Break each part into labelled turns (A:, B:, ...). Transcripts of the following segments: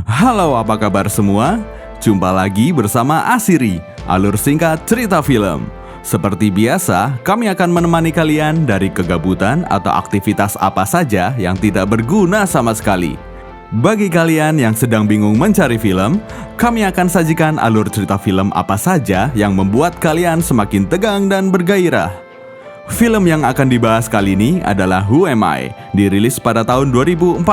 A: Halo, apa kabar semua? Jumpa lagi bersama Asiri, alur singkat cerita film. Seperti biasa, kami akan menemani kalian dari kegabutan atau aktivitas apa saja yang tidak berguna sama sekali. Bagi kalian yang sedang bingung mencari film, kami akan sajikan alur cerita film apa saja yang membuat kalian semakin tegang dan bergairah. Film yang akan dibahas kali ini adalah Who Am I, dirilis pada tahun 2014.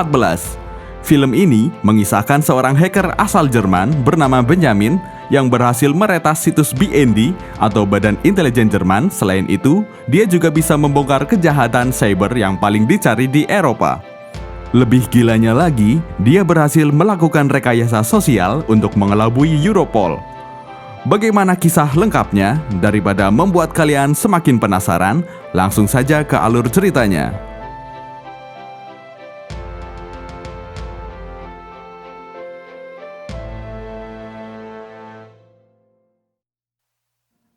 A: Film ini mengisahkan seorang hacker asal Jerman bernama Benjamin yang berhasil meretas situs BND atau Badan Intelijen Jerman. Selain itu, dia juga bisa membongkar kejahatan cyber yang paling dicari di Eropa. Lebih gilanya lagi, dia berhasil melakukan rekayasa sosial untuk mengelabui Europol. Bagaimana kisah lengkapnya? Daripada membuat kalian semakin penasaran, langsung saja ke alur ceritanya.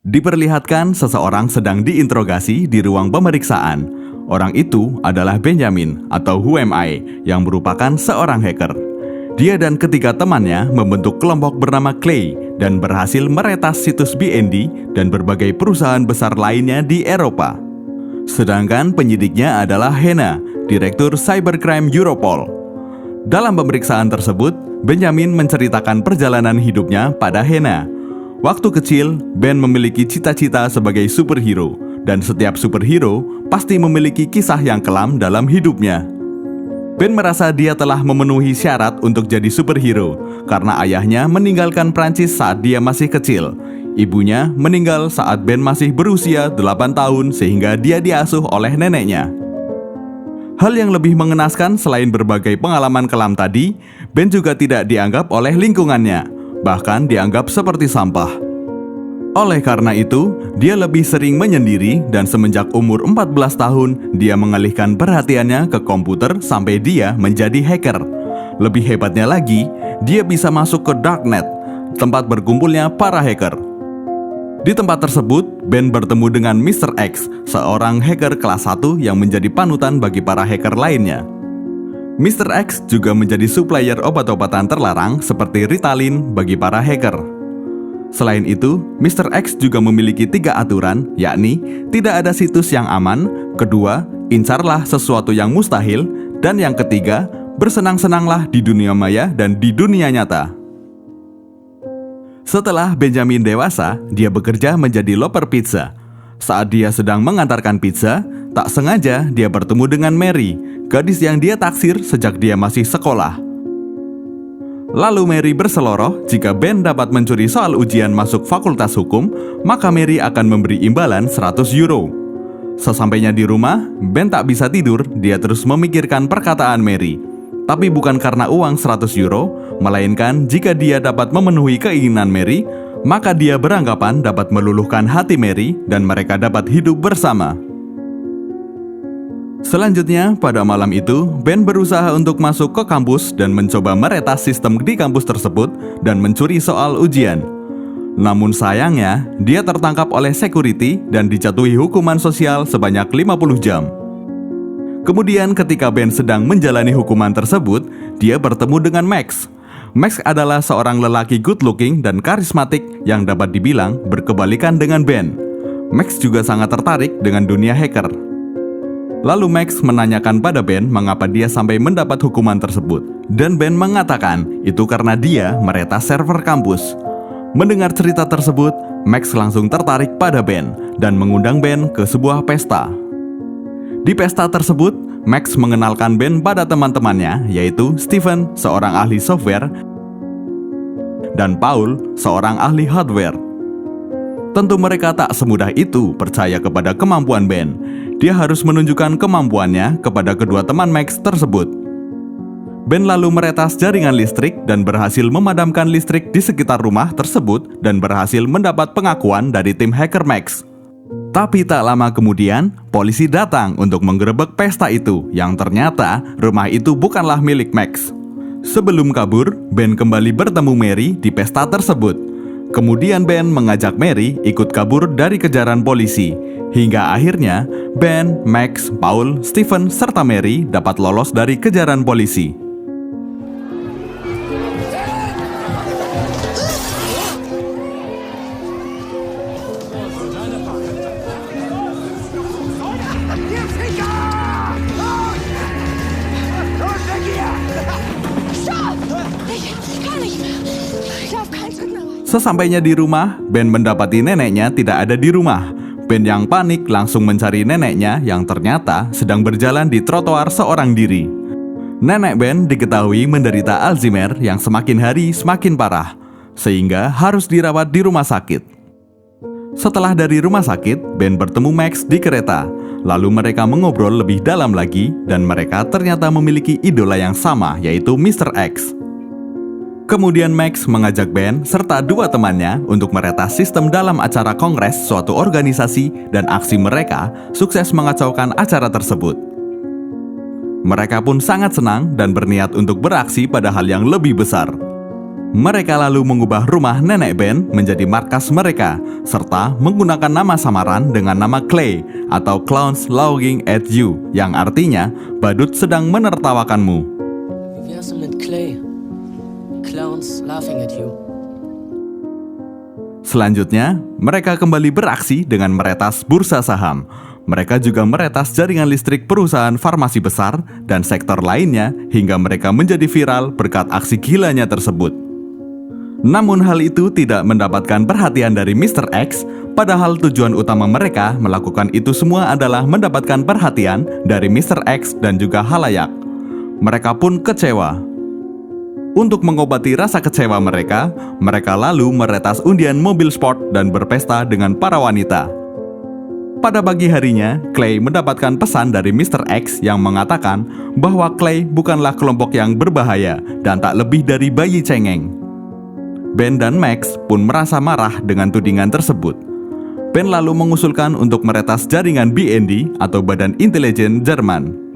A: Diperlihatkan seseorang sedang diinterogasi di ruang pemeriksaan. Orang itu adalah Benjamin atau Who Am I yang merupakan seorang hacker. Dia dan ketiga temannya membentuk kelompok bernama Clay dan berhasil meretas situs BND dan berbagai perusahaan besar lainnya di Eropa. Sedangkan penyidiknya adalah Hannah, Direktur Cybercrime Europol. Dalam pemeriksaan tersebut, Benjamin menceritakan perjalanan hidupnya pada Hannah. Waktu kecil, Ben memiliki cita-cita sebagai superhero, dan setiap superhero pasti memiliki kisah yang kelam dalam hidupnya. Ben merasa dia telah memenuhi syarat untuk jadi superhero, karena ayahnya meninggalkan Prancis saat dia masih kecil. Ibunya meninggal saat Ben masih berusia 8 tahun sehingga dia diasuh oleh neneknya. Hal yang lebih mengenaskan selain berbagai pengalaman kelam tadi, Ben juga tidak dianggap oleh lingkungannya. Bahkan dianggap seperti sampah. Oleh karena itu, dia lebih sering menyendiri dan semenjak umur 14 tahun, dia mengalihkan perhatiannya ke komputer sampai dia menjadi hacker. Lebih hebatnya lagi, dia bisa masuk ke Darknet, tempat berkumpulnya para hacker. Di tempat tersebut, Ben bertemu dengan Mr. X, seorang hacker kelas 1 yang menjadi panutan bagi para hacker lainnya. Mr. X juga menjadi supplier obat-obatan terlarang seperti Ritalin bagi para hacker. Selain itu, Mr. X juga memiliki 3 aturan, yakni tidak ada situs yang aman, kedua, incarlah sesuatu yang mustahil, dan yang ketiga, bersenang-senanglah di dunia maya dan di dunia nyata. Setelah Benjamin dewasa, dia bekerja menjadi loper pizza. Saat dia sedang mengantarkan pizza, tak sengaja dia bertemu dengan Mary, gadis yang dia taksir sejak dia masih sekolah. Lalu Mary berseloroh jika Ben dapat mencuri soal ujian masuk fakultas hukum, maka Mary akan memberi imbalan 100 euro. Sesampainya di rumah, Ben tak bisa tidur, dia terus memikirkan perkataan Mary. Tapi bukan karena uang 100 euro, melainkan jika dia dapat memenuhi keinginan Mary, maka dia beranggapan dapat meluluhkan hati Mary dan mereka dapat hidup bersama. Selanjutnya, pada malam itu, Ben berusaha untuk masuk ke kampus dan mencoba meretas sistem di kampus tersebut dan mencuri soal ujian. Namun sayangnya, dia tertangkap oleh security dan dijatuhi hukuman sosial sebanyak 50 jam. Kemudian ketika Ben sedang menjalani hukuman tersebut, dia bertemu dengan Max. Max adalah seorang lelaki good looking dan karismatik yang dapat dibilang berkebalikan dengan Ben. Max juga sangat tertarik dengan dunia hacker. Lalu Max menanyakan pada Ben mengapa dia sampai mendapat hukuman tersebut. Dan Ben mengatakan itu karena dia meretas server kampus. Mendengar cerita tersebut, Max langsung tertarik pada Ben dan mengundang Ben ke sebuah pesta. Di pesta tersebut, Max mengenalkan Ben pada teman-temannya, yaitu Steven, seorang ahli software, dan Paul, seorang ahli hardware. Tentu mereka tak semudah itu percaya kepada kemampuan Ben. Dia harus menunjukkan kemampuannya kepada kedua teman Max tersebut. Ben lalu meretas jaringan listrik dan berhasil memadamkan listrik di sekitar rumah tersebut dan berhasil mendapat pengakuan dari tim hacker Max. Tapi tak lama kemudian, polisi datang untuk menggerebek pesta itu, yang ternyata rumah itu bukanlah milik Max. Sebelum kabur, Ben kembali bertemu Mary di pesta tersebut. Kemudian Ben mengajak Mary ikut kabur dari kejaran polisi. Hingga akhirnya, Ben, Max, Paul, Steven, serta Mary dapat lolos dari kejaran polisi. Sesampainya di rumah, Ben mendapati neneknya tidak ada di rumah. Ben yang panik langsung mencari neneknya yang ternyata sedang berjalan di trotoar seorang diri. Nenek Ben diketahui menderita Alzheimer yang semakin hari semakin parah, sehingga harus dirawat di rumah sakit. Setelah dari rumah sakit, Ben bertemu Max di kereta. Lalu mereka mengobrol lebih dalam lagi dan mereka ternyata memiliki idola yang sama, yaitu Mr. X. Kemudian Max mengajak Ben serta dua temannya untuk meretas sistem dalam acara kongres suatu organisasi dan aksi mereka sukses mengacaukan acara tersebut. Mereka pun sangat senang dan berniat untuk beraksi pada hal yang lebih besar. Mereka lalu mengubah rumah nenek Ben menjadi markas mereka, serta menggunakan nama samaran dengan nama Clay atau Clowns Laughing at You, yang artinya badut sedang menertawakanmu.
B: Clowns laughing at you.
A: Selanjutnya, mereka kembali beraksi dengan meretas bursa saham. Mereka juga meretas jaringan listrik perusahaan farmasi besar dan sektor lainnya hingga mereka menjadi viral berkat aksi gilanya tersebut. Namun hal itu tidak mendapatkan perhatian dari Mr. X, padahal tujuan utama mereka melakukan itu semua adalah mendapatkan perhatian dari Mr. X dan juga halayak. Mereka pun kecewa. Untuk mengobati rasa kecewa mereka lalu meretas undian mobil sport dan berpesta dengan para wanita. Pada pagi harinya, Clay mendapatkan pesan dari Mr. X yang mengatakan bahwa Clay bukanlah kelompok yang berbahaya dan tak lebih dari bayi cengeng. Ben dan Max pun merasa marah dengan tudingan tersebut. Ben lalu mengusulkan untuk meretas jaringan BND atau Badan Intelijen Jerman.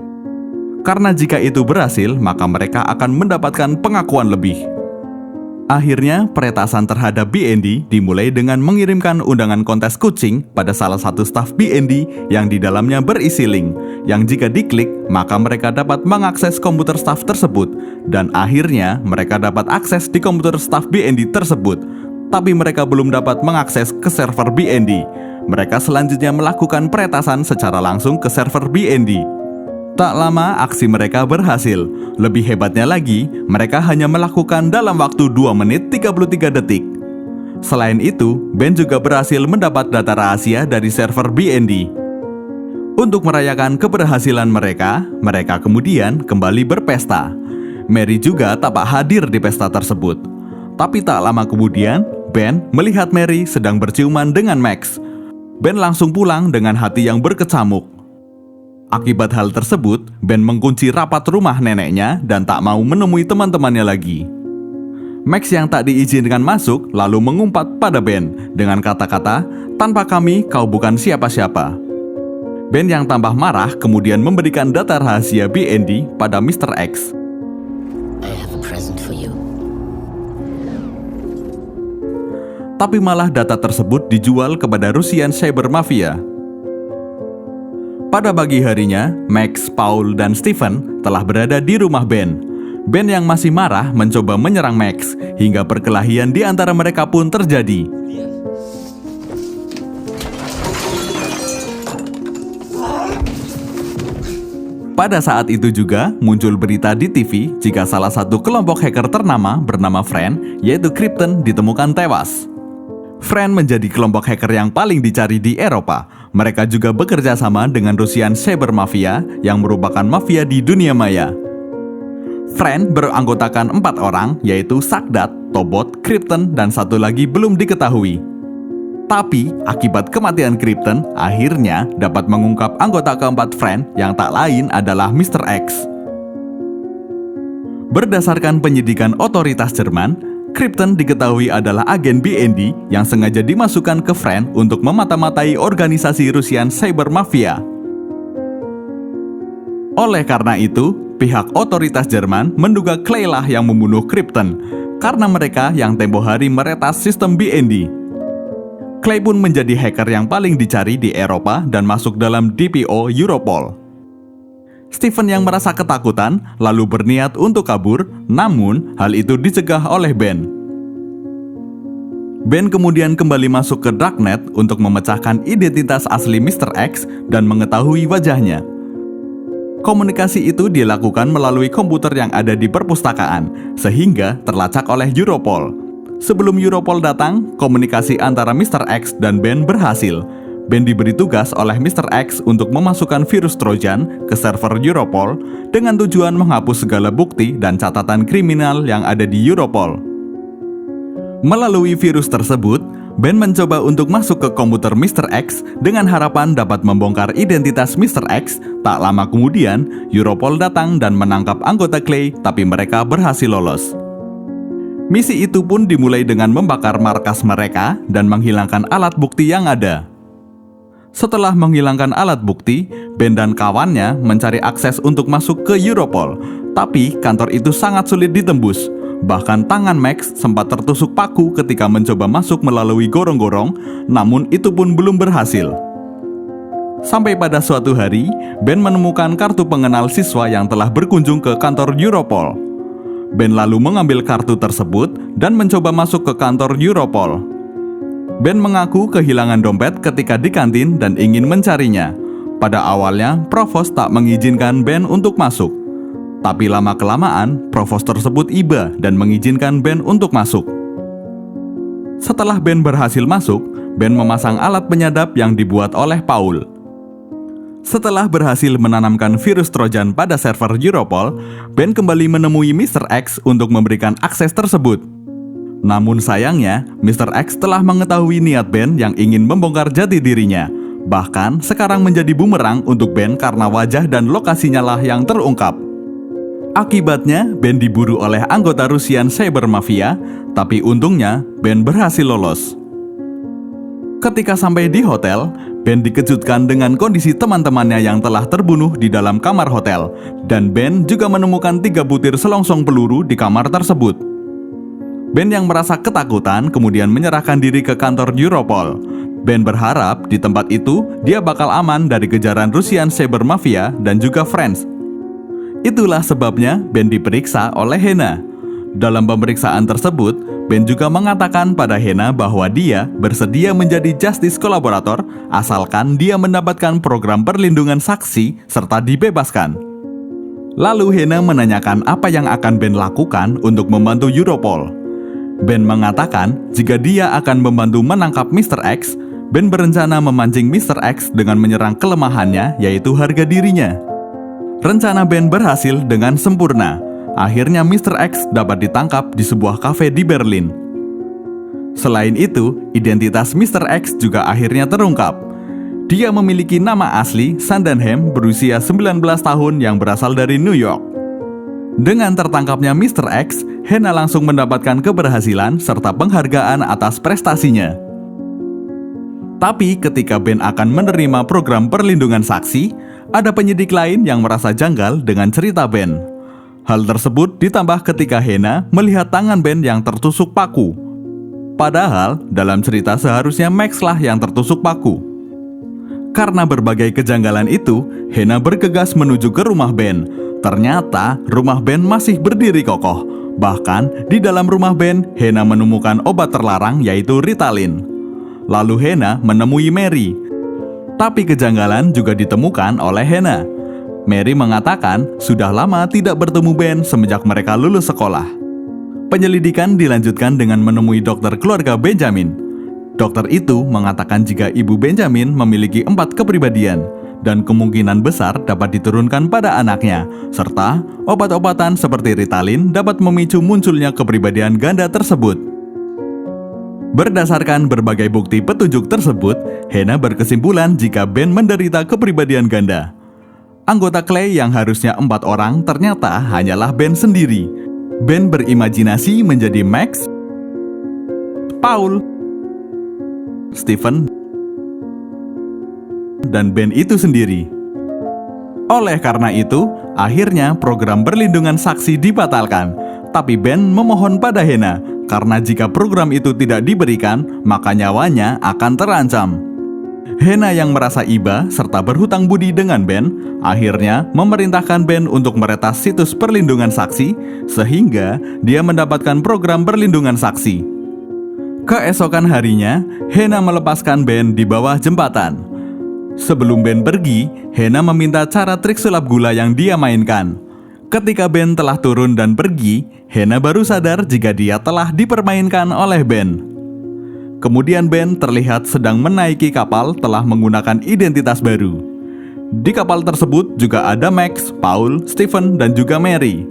A: Karena jika itu berhasil, maka mereka akan mendapatkan pengakuan lebih. Akhirnya, peretasan terhadap BND dimulai dengan mengirimkan undangan kontes kucing pada salah satu staf BND yang di dalamnya berisi link, yang jika diklik, maka mereka dapat mengakses komputer staf tersebut, dan akhirnya mereka dapat akses di komputer staf BND tersebut, tapi mereka belum dapat mengakses ke server BND. Mereka selanjutnya melakukan peretasan secara langsung ke server BND. Tak lama aksi mereka berhasil. Lebih hebatnya lagi, mereka hanya melakukan dalam waktu 2 menit 33 detik. Selain itu, Ben juga berhasil mendapat data rahasia dari server BND. Untuk merayakan keberhasilan mereka kemudian kembali berpesta. Mary juga tampak hadir di pesta tersebut. Tapi tak lama kemudian, Ben melihat Mary sedang berciuman dengan Max. Ben langsung pulang dengan hati yang berkecamuk. Akibat hal tersebut, Ben mengunci rapat rumah neneknya dan tak mau menemui teman-temannya lagi. Max yang tak diizinkan masuk lalu mengumpat pada Ben dengan kata-kata, "Tanpa kami, kau bukan siapa-siapa." Ben yang tambah marah kemudian memberikan data rahasia BND pada Mr. X.
B: I have a present for you.
A: Tapi malah data tersebut dijual kepada Russian Cyber Mafia. Pada pagi harinya, Max, Paul, dan Stephen telah berada di rumah Ben. Ben yang masih marah mencoba menyerang Max, hingga perkelahian di antara mereka pun terjadi. Pada saat itu juga muncul berita di TV jika salah satu kelompok hacker ternama bernama Friend, yaitu Krypton, ditemukan tewas. Friend menjadi kelompok hacker yang paling dicari di Eropa. Mereka juga bekerja sama dengan Russian Cyber Mafia yang merupakan mafia di dunia maya. Friend beranggotakan 4 orang, yaitu Sagdat, Tobot, Krypton, dan satu lagi belum diketahui. Tapi akibat kematian Krypton, akhirnya dapat mengungkap anggota keempat Friend yang tak lain adalah Mr. X. Berdasarkan penyidikan otoritas Jerman, Krypton diketahui adalah agen BND yang sengaja dimasukkan ke Friend untuk memata-matai organisasi Russian Cyber Mafia. Oleh karena itu, pihak otoritas Jerman menduga Clay lah yang membunuh Krypton, karena mereka yang tempo hari meretas sistem BND. Clay pun menjadi hacker yang paling dicari di Eropa dan masuk dalam DPO Europol. Stephen yang merasa ketakutan lalu berniat untuk kabur, namun hal itu dicegah oleh Ben. Ben kemudian kembali masuk ke Darknet untuk memecahkan identitas asli Mr. X dan mengetahui wajahnya. Komunikasi itu dilakukan melalui komputer yang ada di perpustakaan, sehingga terlacak oleh Europol. Sebelum Europol datang, komunikasi antara Mr. X dan Ben berhasil. Ben diberi tugas oleh Mr. X untuk memasukkan virus Trojan ke server Europol dengan tujuan menghapus segala bukti dan catatan kriminal yang ada di Europol. Melalui virus tersebut, Ben mencoba untuk masuk ke komputer Mr. X dengan harapan dapat membongkar identitas Mr. X. Tak lama kemudian, Europol datang dan menangkap anggota Clay, tapi mereka berhasil lolos. Misi itu pun dimulai dengan membakar markas mereka dan menghilangkan alat bukti yang ada. Setelah menghilangkan alat bukti, Ben dan kawannya mencari akses untuk masuk ke Europol, tapi kantor itu sangat sulit ditembus. Bahkan tangan Max sempat tertusuk paku ketika mencoba masuk melalui gorong-gorong, namun itu pun belum berhasil. Sampai pada suatu hari, Ben menemukan kartu pengenal siswa yang telah berkunjung ke kantor Europol. Ben lalu mengambil kartu tersebut dan mencoba masuk ke kantor Europol. Ben mengaku kehilangan dompet ketika di kantin dan ingin mencarinya. Pada awalnya, Provos tak mengizinkan Ben untuk masuk. Tapi lama-kelamaan, Provos tersebut iba dan mengizinkan Ben untuk masuk. Setelah Ben berhasil masuk, Ben memasang alat penyadap yang dibuat oleh Paul. Setelah berhasil menanamkan virus Trojan pada server Europol, Ben kembali menemui Mr. X untuk memberikan akses tersebut. Namun sayangnya, Mr. X telah mengetahui niat Ben yang ingin membongkar jati dirinya. Bahkan sekarang menjadi bumerang untuk Ben karena wajah dan lokasinya lah yang terungkap. Akibatnya, Ben diburu oleh anggota Russian Cyber Mafia, tapi untungnya Ben berhasil lolos. Ketika sampai di hotel, Ben dikejutkan dengan kondisi teman-temannya yang telah terbunuh di dalam kamar hotel, dan Ben juga menemukan 3 butir selongsong peluru di kamar tersebut. Ben yang merasa ketakutan kemudian menyerahkan diri ke kantor Europol. Ben berharap di tempat itu dia bakal aman dari kejaran Russian Cyber Mafia dan juga Friends. Itulah sebabnya Ben diperiksa oleh Hena. Dalam pemeriksaan tersebut, Ben juga mengatakan pada Hena bahwa dia bersedia menjadi justice kolaborator asalkan dia mendapatkan program perlindungan saksi serta dibebaskan. Lalu Hena menanyakan apa yang akan Ben lakukan untuk membantu Europol. Ben mengatakan jika dia akan membantu menangkap Mr. X, Ben berencana memancing Mr. X dengan menyerang kelemahannya, yaitu harga dirinya. Rencana Ben berhasil dengan sempurna. Akhirnya Mr. X dapat ditangkap di sebuah kafe di Berlin. Selain itu, identitas Mr. X juga akhirnya terungkap. Dia memiliki nama asli Sandenheim berusia 19 tahun yang berasal dari New York. Dengan tertangkapnya Mr. X, Hena langsung mendapatkan keberhasilan serta penghargaan atas prestasinya. Tapi ketika Ben akan menerima program perlindungan saksi, ada penyidik lain yang merasa janggal dengan cerita Ben. Hal tersebut ditambah ketika Hena melihat tangan Ben yang tertusuk paku. Padahal dalam cerita seharusnya Max lah yang tertusuk paku. Karena berbagai kejanggalan itu, Hena bergegas menuju ke rumah Ben. Ternyata rumah Ben masih berdiri kokoh. Bahkan di dalam rumah Ben, Hena menemukan obat terlarang yaitu Ritalin. Lalu Hena menemui Mary. Tapi kejanggalan juga ditemukan oleh Hena. Mary mengatakan sudah lama tidak bertemu Ben semenjak mereka lulus sekolah. Penyelidikan dilanjutkan dengan menemui dokter keluarga Benjamin. Dokter itu mengatakan jika ibu Benjamin memiliki 4 kepribadian dan kemungkinan besar dapat diturunkan pada anaknya, serta obat-obatan seperti Ritalin dapat memicu munculnya kepribadian ganda tersebut. Berdasarkan berbagai bukti petunjuk tersebut, Hena berkesimpulan jika Ben menderita kepribadian ganda. Anggota Clay yang harusnya 4 orang ternyata hanyalah Ben sendiri. Ben berimajinasi menjadi Max, Paul, Stephen, dan Ben itu sendiri. Oleh karena itu, akhirnya program perlindungan saksi dibatalkan. Tapi Ben memohon pada Hena, karena jika program itu tidak diberikan, maka nyawanya akan terancam. Hena yang merasa iba serta berhutang budi dengan Ben, akhirnya memerintahkan Ben untuk meretas situs perlindungan saksi, sehingga dia mendapatkan program perlindungan saksi. Keesokan harinya, Hena melepaskan Ben di bawah jembatan. Sebelum Ben pergi, Hena meminta cara trik sulap gula yang dia mainkan. Ketika Ben telah turun dan pergi, Hannah baru sadar jika dia telah dipermainkan oleh Ben. Kemudian Ben terlihat sedang menaiki kapal telah menggunakan identitas baru. Di kapal tersebut juga ada Max, Paul, Stephen, dan juga Mary.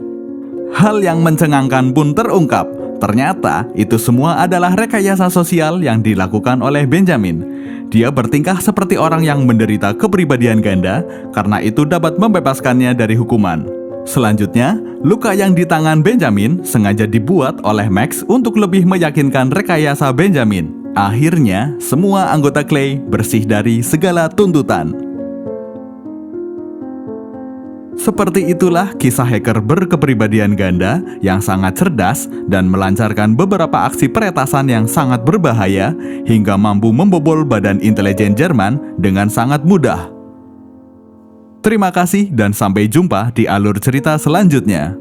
A: Hal yang mencengangkan pun terungkap. Ternyata itu semua adalah rekayasa sosial yang dilakukan oleh Benjamin. Dia bertingkah seperti orang yang menderita kepribadian ganda karena itu dapat membebaskannya dari hukuman. Selanjutnya, luka yang di tangan Benjamin sengaja dibuat oleh Max untuk lebih meyakinkan rekayasa Benjamin. Akhirnya, semua anggota Clay bersih dari segala tuntutan. Seperti itulah kisah hacker berkepribadian ganda yang sangat cerdas dan melancarkan beberapa aksi peretasan yang sangat berbahaya hingga mampu membobol badan intelijen Jerman dengan sangat mudah. Terima kasih dan sampai jumpa di alur cerita selanjutnya.